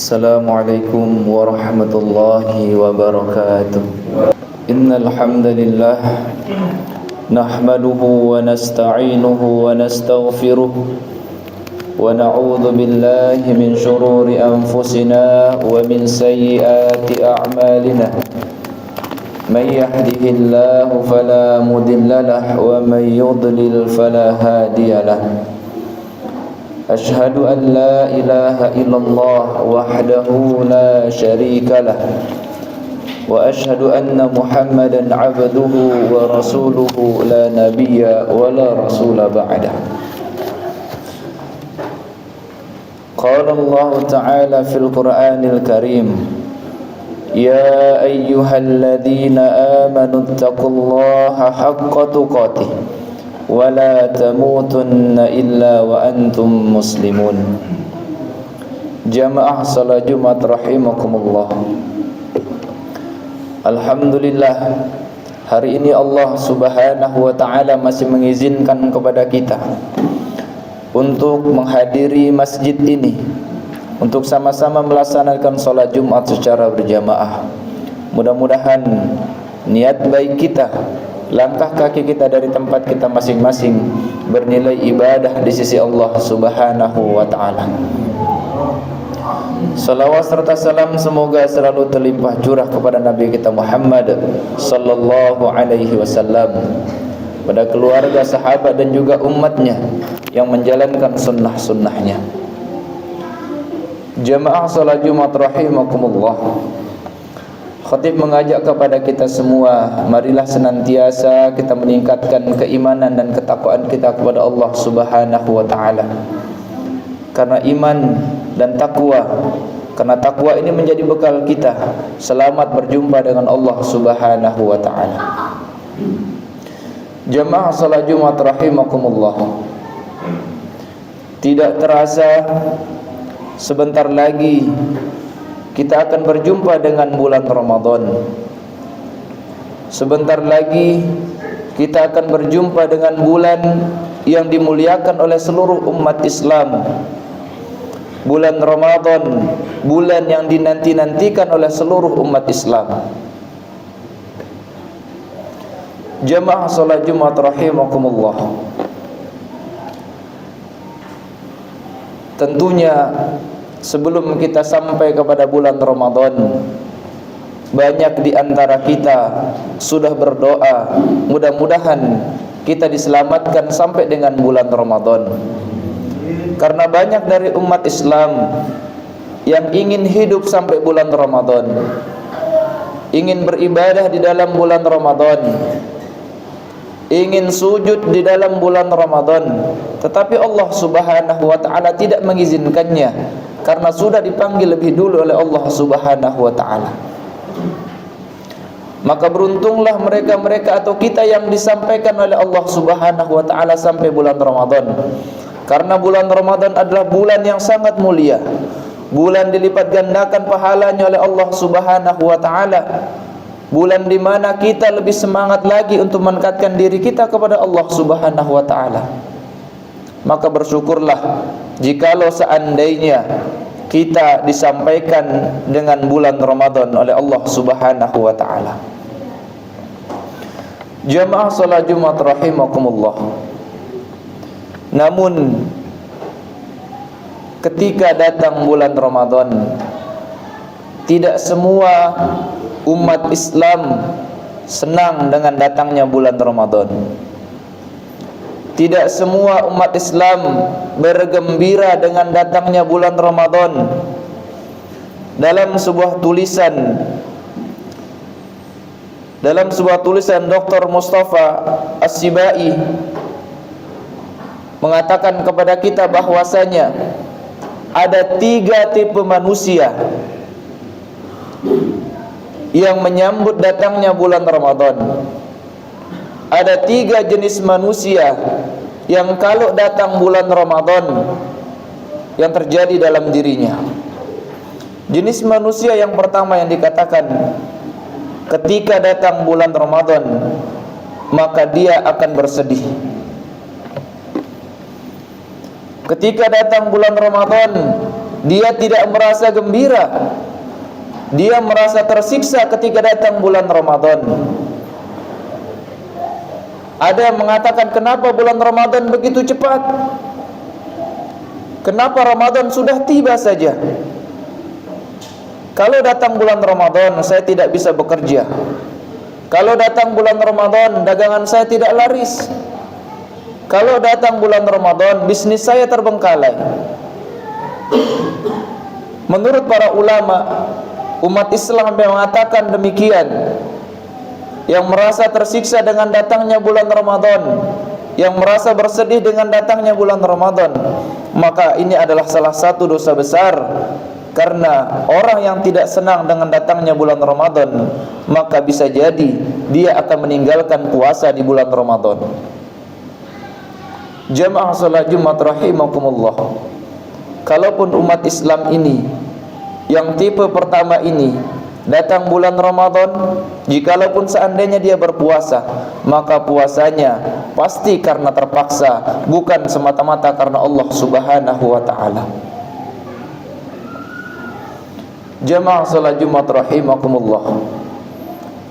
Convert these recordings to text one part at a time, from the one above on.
Assalamualaikum warahmatullahi wabarakatuh. Innal hamdalillah nahmaduhu wa nasta'inuhu wa nastaghfiruh wa na'udzu billahi min shururi anfusina wa min sayyiati a'malina. May yahdihillahu fala mudilla lahu wa may yudlil fala hadiya lahu. Ashhadu an la ilaha illallah wahdahu la syarika lah wa ashhadu anna Muhammadan abduhu wa rasuluhu la nabiyya wa la rasula ba'dah. Qala Allah Ta'ala fil Qur'anil Karim, ya ayyuhalladzina amanu taqullaha haqqa tuqatih wa la tamutunna illa wa antum muslimun. Jamaah salat Jumat rahimakumullah. Alhamdulillah, hari ini Allah Subhanahu wa ta'ala masih mengizinkan kepada kita untuk menghadiri masjid ini, untuk sama-sama melaksanakan salat Jumat secara berjamaah. Mudah-mudahan niat baik kita, langkah kaki kita dari tempat kita masing-masing bernilai ibadah di sisi Allah Subhanahu wa ta'ala. Salawat serta salam semoga selalu terlimpah curah kepada Nabi kita Muhammad sallallahu alaihi wasallam, pada keluarga, sahabat dan juga umatnya yang menjalankan sunnah-sunnahnya. Jamaah salat Jumat rahimakumullah, khatib mengajak kepada kita semua, marilah senantiasa kita meningkatkan keimanan dan ketakwaan kita kepada Allah Subhanahu wa ta'ala. Karena iman dan takwa, karena takwa ini menjadi bekal kita selamat berjumpa dengan Allah Subhanahu wa ta'ala. Jamaah salat Jumat rahimakumullah, tidak terasa sebentar lagi kita akan berjumpa dengan bulan Ramadan. Sebentar lagi kita akan berjumpa dengan bulan yang dimuliakan oleh seluruh umat Islam. Bulan Ramadan, bulan yang dinanti-nantikan oleh seluruh umat Islam. Jamaah salat Jumat rahimakumullah, tentunya sebelum kita sampai kepada bulan Ramadan, banyak di antara kita sudah berdoa, mudah-mudahan kita diselamatkan sampai dengan bulan Ramadan. Karena banyak dari umat Islam yang ingin hidup sampai bulan Ramadan, ingin beribadah di dalam bulan Ramadan, ingin sujud di dalam bulan Ramadan, tetapi Allah Subhanahu wa ta'ala tidak mengizinkannya karena sudah dipanggil lebih dulu oleh Allah Subhanahu wa ta'ala. Maka beruntunglah mereka-mereka atau kita yang disampaikan oleh Allah Subhanahu wa ta'ala sampai bulan Ramadan. Karena bulan Ramadan adalah bulan yang sangat mulia, bulan dilipat gandakan pahalanya oleh Allah Subhanahu wa ta'ala, bulan di mana kita lebih semangat lagi untuk mendekatkan diri kita kepada Allah Subhanahu wa ta'ala. Maka bersyukurlah jikalau seandainya kita disampaikan dengan bulan Ramadan oleh Allah Subhanahu wa ta'ala. Jamaah salat Jumat rahimakumullah, namun ketika datang bulan Ramadan, tidak semua umat Islam senang dengan datangnya bulan Ramadan. Tidak semua umat Islam bergembira dengan datangnya bulan Ramadan. Dalam sebuah tulisan Dr. Mustafa As-Sibai mengatakan kepada kita bahwasanya ada 3 tipe manusia yang menyambut datangnya bulan Ramadan. Ada 3 jenis manusia yang kalau datang bulan Ramadan yang terjadi dalam dirinya. Jenis manusia yang pertama yang dikatakan, ketika datang bulan Ramadan maka dia akan bersedih. Ketika datang bulan Ramadan dia tidak merasa gembira, dia merasa tersiksa ketika datang bulan Ramadan. Ada yang mengatakan, kenapa bulan Ramadan begitu cepat? Kenapa Ramadan sudah tiba saja? Kalau datang bulan Ramadan, saya tidak bisa bekerja. Kalau datang bulan Ramadan, dagangan saya tidak laris. Kalau datang bulan Ramadan, bisnis saya terbengkalai. Menurut para ulama, umat Islam yang mengatakan demikian, yang merasa tersiksa dengan datangnya bulan Ramadan, yang merasa bersedih dengan datangnya bulan Ramadan, maka ini adalah salah satu dosa besar. Karena orang yang tidak senang dengan datangnya bulan Ramadan, maka bisa jadi dia akan meninggalkan puasa di bulan Ramadan. Jamaah salat Jumat rahimakumullah, kalaupun umat Islam ini yang tipe pertama ini datang bulan Ramadan, jikalaupun seandainya dia berpuasa, maka puasanya pasti karena terpaksa, bukan semata-mata karena Allah Subhanahu wa ta'ala. Jamaah salat Jumat rahimakumullah.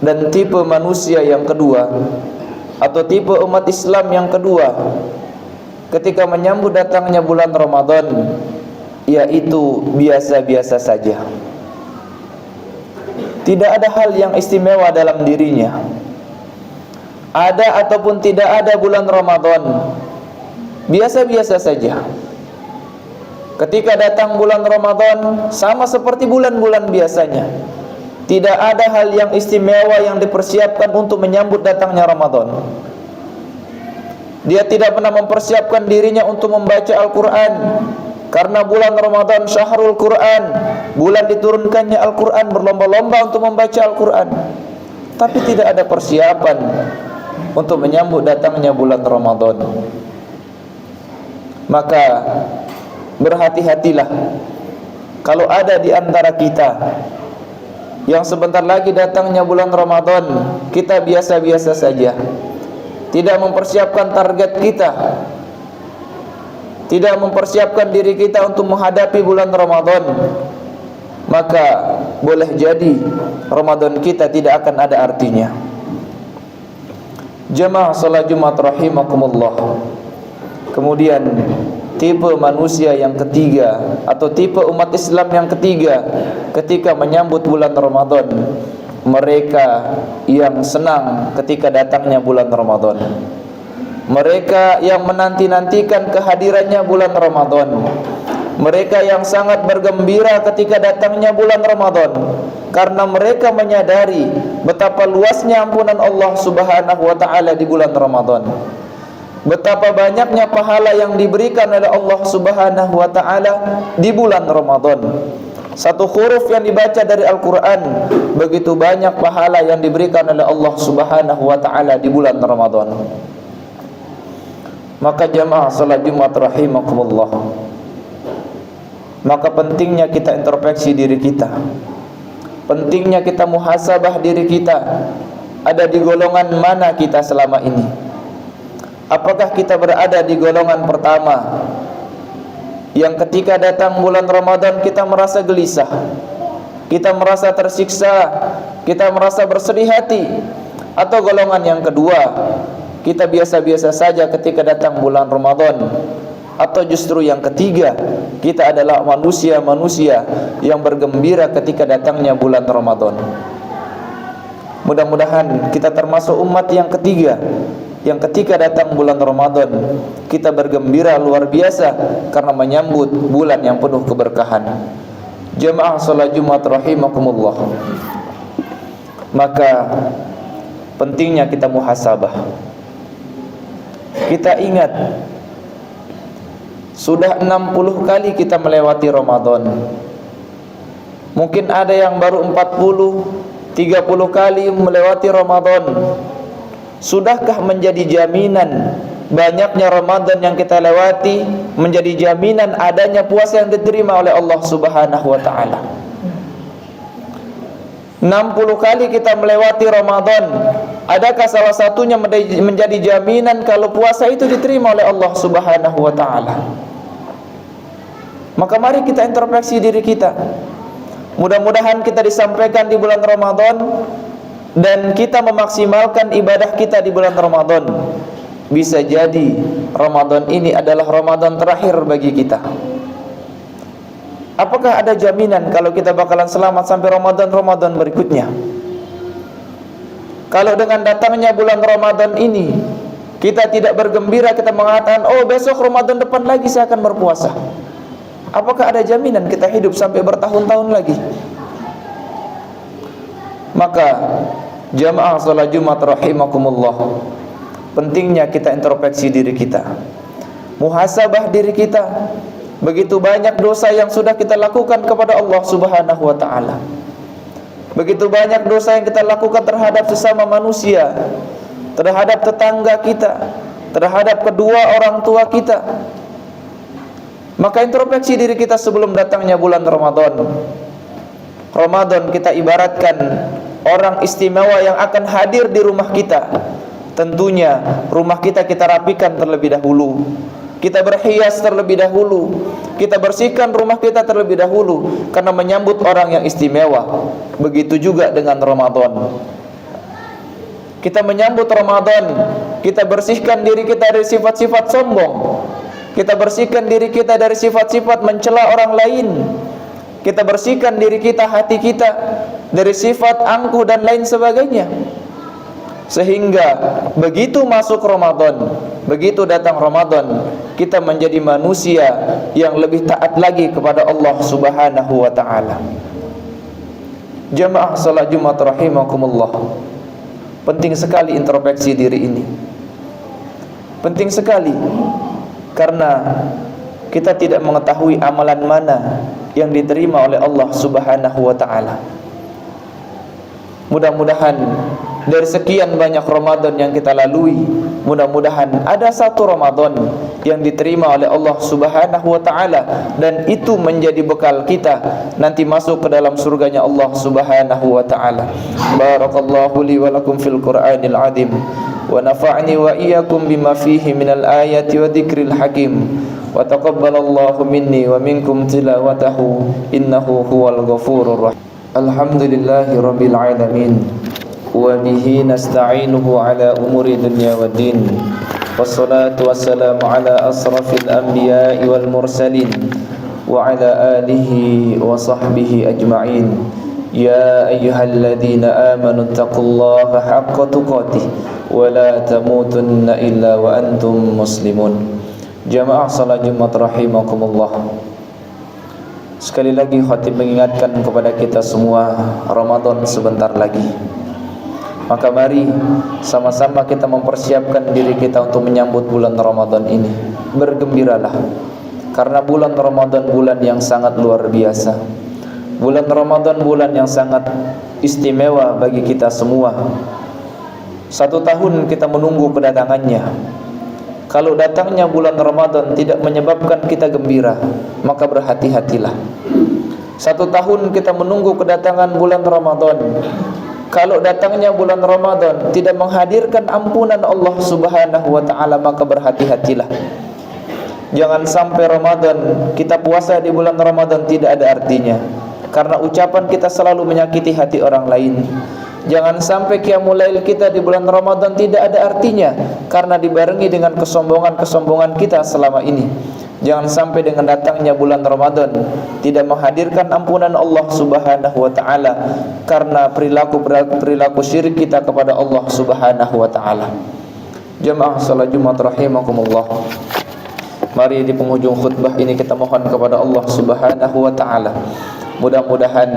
Dan tipe manusia yang kedua, atau tipe umat Islam yang kedua, ketika menyambut datangnya bulan Ramadan, yaitu biasa-biasa saja. Tidak ada hal yang istimewa dalam dirinya. Ada ataupun tidak ada bulan Ramadan, biasa-biasa saja. Ketika datang bulan Ramadan, sama seperti bulan-bulan biasanya. Tidak ada hal yang istimewa yang dipersiapkan untuk menyambut datangnya Ramadan. Dia tidak pernah mempersiapkan dirinya untuk membaca Al-Quran, karena bulan Ramadan syahrul Quran, bulan diturunkannya Al-Quran, berlomba-lomba untuk membaca Al-Quran. Tapi tidak ada persiapan untuk menyambut datangnya bulan Ramadan. Maka berhati-hatilah kalau ada di antara kita yang sebentar lagi datangnya bulan Ramadan, kita biasa-biasa saja, tidak mempersiapkan target kita, tidak mempersiapkan diri kita untuk menghadapi bulan Ramadan, maka boleh jadi Ramadan kita tidak akan ada artinya. Jamaah salat Jumat rahimakumullah. Kemudian tipe manusia yang ketiga, atau tipe umat Islam yang ketiga, ketika menyambut bulan Ramadan, mereka yang senang ketika datangnya bulan Ramadan. Mereka yang menanti-nantikan kehadirannya bulan Ramadan. Mereka yang sangat bergembira ketika datangnya bulan Ramadan, karena mereka menyadari betapa luasnya ampunan Allah Subhanahu wa ta'ala di bulan Ramadan. Betapa banyaknya pahala yang diberikan oleh Allah Subhanahu wa ta'ala di bulan Ramadan. Satu huruf yang dibaca dari Al-Quran, begitu banyak pahala yang diberikan oleh Allah Subhanahu wa ta'ala di bulan Ramadan. Maka jamaah salat Jumat rahimakumullah, maka pentingnya kita introspeksi diri kita. Pentingnya kita muhasabah diri kita. Ada di golongan mana kita selama ini? Apakah kita berada di golongan pertama, yang ketika datang bulan Ramadan kita merasa gelisah, kita merasa tersiksa, kita merasa bersedih hati? Atau golongan yang kedua, kita biasa-biasa saja ketika datang bulan Ramadan? Atau justru yang ketiga, kita adalah manusia-manusia yang bergembira ketika datangnya bulan Ramadan? Mudah-mudahan kita termasuk umat yang ketiga, yang ketika datang bulan Ramadan kita bergembira luar biasa karena menyambut bulan yang penuh keberkahan. Jamaah salat Jumat rahimakumullah. Maka pentingnya kita muhasabah. Kita ingat, sudah 60 kali kita melewati Ramadan. Mungkin ada yang baru 40, 30 kali melewati Ramadan. Sudahkah menjadi jaminan banyaknya Ramadan yang kita lewati menjadi jaminan adanya puasa yang diterima oleh Allah Subhanahu wa ta'ala? 60 kali kita melewati Ramadan, adakah salah satunya menjadi jaminan kalau puasa itu diterima oleh Allah Subhanahu wa ta'ala? Maka mari kita introspeksi diri kita. Mudah-mudahan kita disampaikan di bulan Ramadan dan kita memaksimalkan ibadah kita di bulan Ramadan. Bisa jadi Ramadan ini adalah Ramadan terakhir bagi kita. Apakah ada jaminan kalau kita bakalan selamat sampai Ramadan berikutnya? Kalau dengan datangnya bulan Ramadan ini kita tidak bergembira, kita mengatakan, oh besok Ramadan depan lagi saya akan berpuasa. Apakah ada jaminan kita hidup sampai bertahun-tahun lagi? Maka jamaah salat Jumat rahimakumullah, pentingnya kita introspeksi diri kita, muhasabah diri kita. Begitu banyak dosa yang sudah kita lakukan kepada Allah Subhanahu wa ta'ala. Begitu banyak dosa yang kita lakukan terhadap sesama manusia, terhadap tetangga kita, terhadap kedua orang tua kita. Maka introspeksi diri kita sebelum datangnya bulan Ramadan. Ramadan kita ibaratkan orang istimewa yang akan hadir di rumah kita. Tentunya rumah kita rapikan terlebih dahulu, kita berhias terlebih dahulu, kita bersihkan rumah kita terlebih dahulu, karena menyambut orang yang istimewa. Begitu juga dengan Ramadan. Kita menyambut Ramadan, kita bersihkan diri kita dari sifat-sifat sombong, kita bersihkan diri kita dari sifat-sifat mencela orang lain, kita bersihkan diri kita, hati kita dari sifat angkuh dan lain sebagainya. Sehingga begitu masuk Ramadan, begitu datang Ramadan, kita menjadi manusia yang lebih taat lagi kepada Allah Subhanahu wa ta'ala. Jamaah salat Jumat rahimakumullah, penting sekali introspeksi diri ini. Penting sekali, karena kita tidak mengetahui amalan mana yang diterima oleh Allah Subhanahu wa ta'ala. Mudah-mudahan dari sekian banyak Ramadan yang kita lalui, mudah-mudahan ada satu Ramadan yang diterima oleh Allah Subhanahu wa ta'ala, dan itu menjadi bekal kita nanti masuk ke dalam surganya Allah Subhanahu wa ta'ala. Barakallahu li wa lakum fil Qur'anil azim, wa nafa'ni wa iyyakum bima fihi minal ayati wa dzikril hakim, wa taqabbalallahu minni wa minkum tilawatahu innahu huwal ghafurur rahim. Alhamdulillahi rabbil alamin, wa bihi nasta'inuhu ala umuri dunya waddin, wassalatu wassalamu ala asrafil anbiya'i wal mursalin, wa ala alihi wa sahbihi ajma'in. Ya ayyuhalladzina amanu taqullaha haqqa tuqatih wa la tamutunna illa wa antum muslimun. Jamaah salat Jumat rahimakumullah, sekali lagi khatib mengingatkan kepada kita semua, Ramadan sebentar lagi. Maka mari sama-sama kita mempersiapkan diri kita untuk menyambut bulan Ramadan ini. Bergembiralah, karena bulan Ramadan bulan yang sangat luar biasa. Bulan Ramadan bulan yang sangat istimewa bagi kita semua. 1 tahun kita menunggu kedatangannya. Kalau datangnya bulan Ramadan tidak menyebabkan kita gembira, maka berhati-hatilah. 1 tahun kita menunggu kedatangan bulan Ramadan, kalau datangnya bulan Ramadan tidak menghadirkan ampunan Allah Subhanahu wa ta'ala, maka berhati-hatilah. Jangan sampai Ramadan, kita puasa di bulan Ramadan tidak ada artinya, karena ucapan kita selalu menyakiti hati orang lain. Jangan sampai qiyamul lail kita di bulan Ramadan tidak ada artinya, karena dibarengi dengan kesombongan-kesombongan kita selama ini. Jangan sampai dengan datangnya bulan Ramadan tidak menghadirkan ampunan Allah Subhanahu wa ta'ala, karena perilaku syirik kita kepada Allah Subhanahu wa ta'ala. Jamaah salat Jumat rahimakumullah, mari di penghujung khutbah ini kita mohon kepada Allah Subhanahu wa ta'ala, mudah-mudahan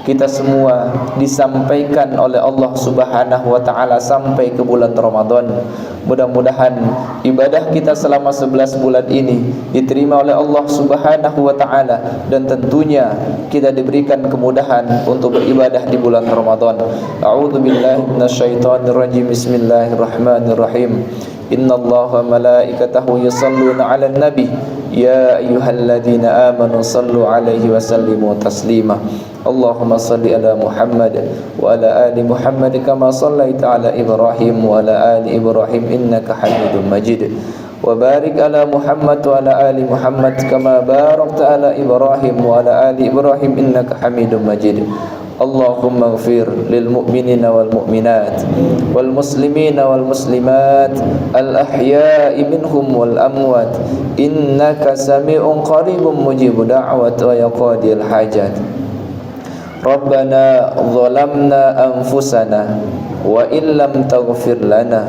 kita semua disampaikan oleh Allah Subhanahu wa ta'ala sampai ke bulan Ramadan. Mudah-mudahan ibadah kita selama 11 bulan ini diterima oleh Allah Subhanahu wa ta'ala, dan tentunya kita diberikan kemudahan untuk beribadah di bulan Ramadan. A'udzu billahi minasyaitonir rajim. Bismillahirrahmanirrahim. Innallaha malaikatahu yusholluna 'alan nabi ya ayyuhalladzina amanu shallu 'alaihi wa sallimu taslima. Allahumma shalli ala Muhammad wa ala ali Muhammad kama shallaita ala Ibrahim wa ala ali Ibrahim innaka Hamidum Majid. وبارك على محمد وعلى آل محمد كما باركت على إبراهيم وعلى آل إبراهيم إنك حميد مجيد اللهم اغفر للمؤمنين والمؤمنات والمسلمين والمسلمات الأحياء منهم والأموات إنك سميع قريب مجيب دعوة ويقاضي الحاجات ربنا ظلمنا أنفسنا وإن لم تغفر لنا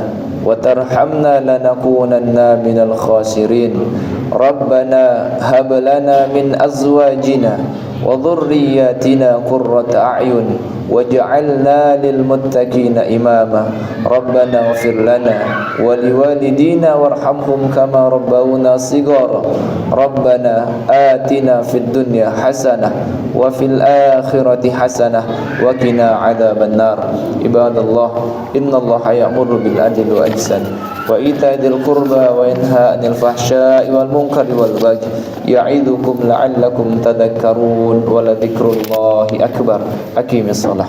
وترحمنا لنكونن من الخاسرين ربنا هب لنا من أزواجنا وذرياتنا قرة أعين واجعلنا للمتقين إماما ربنا اغفر لنا ولوالدينا وارحمهم كما ربونا صغارا ربنا آتنا في الدنيا حسنة وفي الآخرة حسنة وقنا عذاب النار عباد الله إن الله يأمر بالعدل والإحسان وإيتاء ذي القربى وينهى عن الفحشاء والمنكر والبغي يعظكم لعلكم تذكرون ولذكر الله أكبر أقيم الصلاة